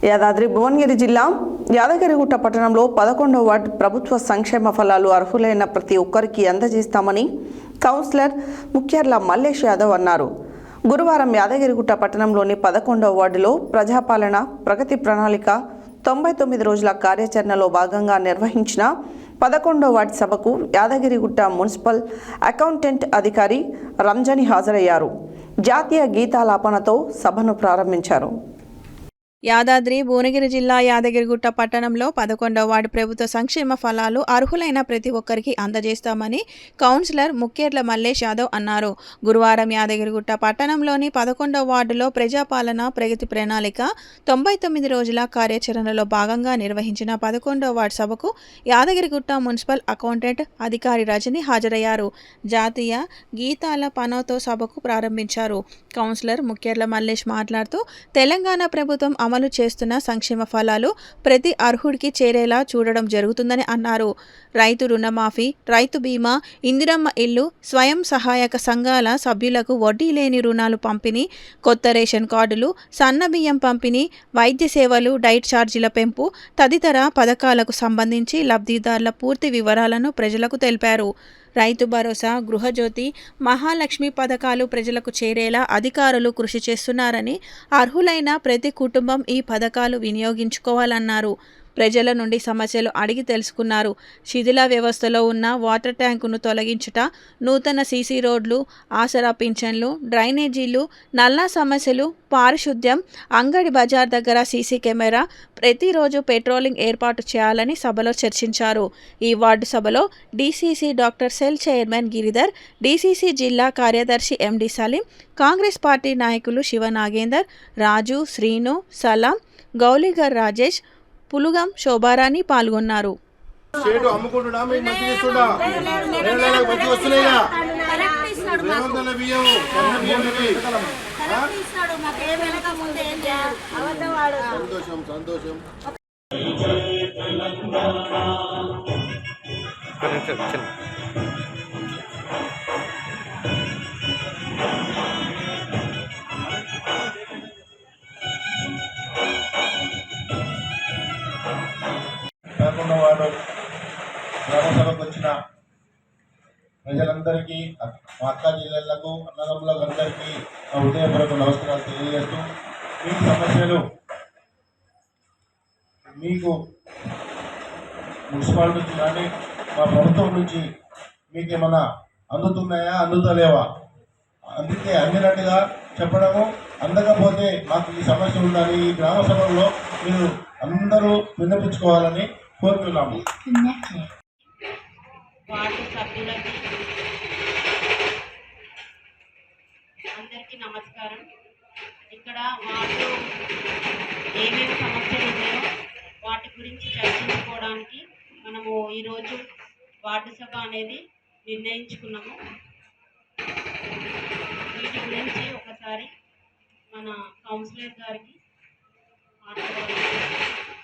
యాదాద్రి భువనగిరి జిల్లా యాదగిరిగుట్ట పట్టణంలో 11వ వార్డు ప్రభుత్వ సంక్షేమ ఫలాలు అర్హులైన ప్రతి ఒక్కరికి అందజేస్తామని కౌన్సిలర్ ముఖ్యర్ల మల్లేష్ యాదవ్ అన్నారు. గురువారం యాదగిరిగుట్ట పట్టణంలోని 11వ వార్డులో ప్రజాపాలన ప్రగతి ప్రణాళిక 99 రోజుల కార్యాచరణలో భాగంగా నిర్వహించిన 11వ వార్డు సభకు యాదగిరిగుట్ట మున్సిపల్ అకౌంటెంట్ అధికారి రంజాని హాజరయ్యారు. జాతీయ గీతాలాపనతో సభను ప్రారంభించారు. యాదాద్రి భువనగిరి జిల్లా యాదగిరిగుట్ట పట్టణంలో 11వ వార్డు ప్రభుత్వ సంక్షేమ ఫలాలు అర్హులైన ప్రతి ఒక్కరికి అందజేస్తామని కౌన్సిలర్ ముఖ్యర్ల మల్లేష్ యాదవ్ అన్నారు. గురువారం యాదగిరిగుట్ట పట్టణంలోని 11వ వార్డులో ప్రజాపాలన ప్రగతి ప్రణాళిక 99 రోజుల కార్యాచరణలో భాగంగా నిర్వహించిన 11వ వార్డు సభకు యాదగిరిగుట్ట మున్సిపల్ అకౌంటెంట్ అధికారి రజని హాజరయ్యారు. జాతీయ గీతాల పనోతో సభకు ప్రారంభించారు. కౌన్సిలర్ ముఖ్యర్ల మల్లేష్ మాట్లాడుతూ తెలంగాణ ప్రభుత్వం అమలు చేస్తున్న సంక్షేమ ఫలాలు ప్రతి అర్హుడికి చేరేలా చూడడం జరుగుతుందని అన్నారు. రైతు రుణమాఫీ, రైతు బీమా, ఇందిరమ్మ ఇల్లు, స్వయం సహాయక సంఘాల సభ్యులకు వడ్డీ లేని రుణాలు పంపిణీ, కొత్త రేషన్ కార్డులు, సన్న బియ్యం పంపిణీ, వైద్య సేవలు, డైట్ ఛార్జీల పెంపు తదితర పథకాలకు సంబంధించి లబ్ధిదారుల పూర్తి వివరాలను ప్రజలకు తెలిపారు. రైతు భరోసా, గృహజ్యోతి, మహాలక్ష్మి పథకాలు ప్రజలకు చేరేలా అధికారులు కృషి చేస్తున్నారని, అర్హులైన ప్రతి కుటుంబం ఈ పథకాలు వినియోగించుకోవాలన్నారు. ప్రజల నుండి సమస్యలు అడిగి తెలుసుకున్నారు. శిథిల వ్యవస్థలో ఉన్న వాటర్ ట్యాంకును తొలగించుట, నూతన సీసీ రోడ్లు, ఆసరా పింఛన్లు, డ్రైనేజీలు, నల్లా సమస్యలు, పారిశుద్ధ్యం, అంగడి బజార్ దగ్గర సీసీ కెమెరా, ప్రతిరోజు పెట్రోలింగ్ ఏర్పాటు చేయాలని సభలో చర్చించారు. ఈ వార్డు సభలో DCC doctor cell chairman Giridhar, DCC జిల్లా కార్యదర్శి ఎండి సలీం, కాంగ్రెస్ పార్టీ నాయకులు శివ నాగేందర్, రాజు, శ్రీను, సలాం, గౌలిగర్ రాజేష్, పులుగం శోభారాణి పాల్గొన్నారు. వాడు గ్రామసభకు వచ్చిన ప్రజలందరికీ, మా అక్క జిల్లాలకు, అన్నదమ్ములకు అందరికీ నా హృదయపూర్వక నమస్కారాలు తెలియజేస్తూ, మీ సమస్యలు మీకు మున్సిపాలిటీ నుంచి కానీ మా ప్రభుత్వం నుంచి మీకు ఏమైనా అందుతున్నాయా, అందుతలేవా, అందుకే అందినట్టుగా చెప్పడము, అందకపోతే మాకు ఈ సమస్య ఉందని ఈ గ్రామ సభలో మీరు అందరూ విన్నపించుకోవాలని కోరుతున్నాము. వార్డు సభ్యులకి అందరికీ నమస్కారం. ఇక్కడ వార్డు ఏమేమి సమస్యలు ఉన్నాయో వాటి గురించి చర్చించుకోవడానికి మనము ఈరోజు వార్డు సభ అనేది నిర్ణయించుకున్నాము. వీటి గురించి ఒకసారి మన కౌన్సిలర్ గారికి మాట్లాడాలి.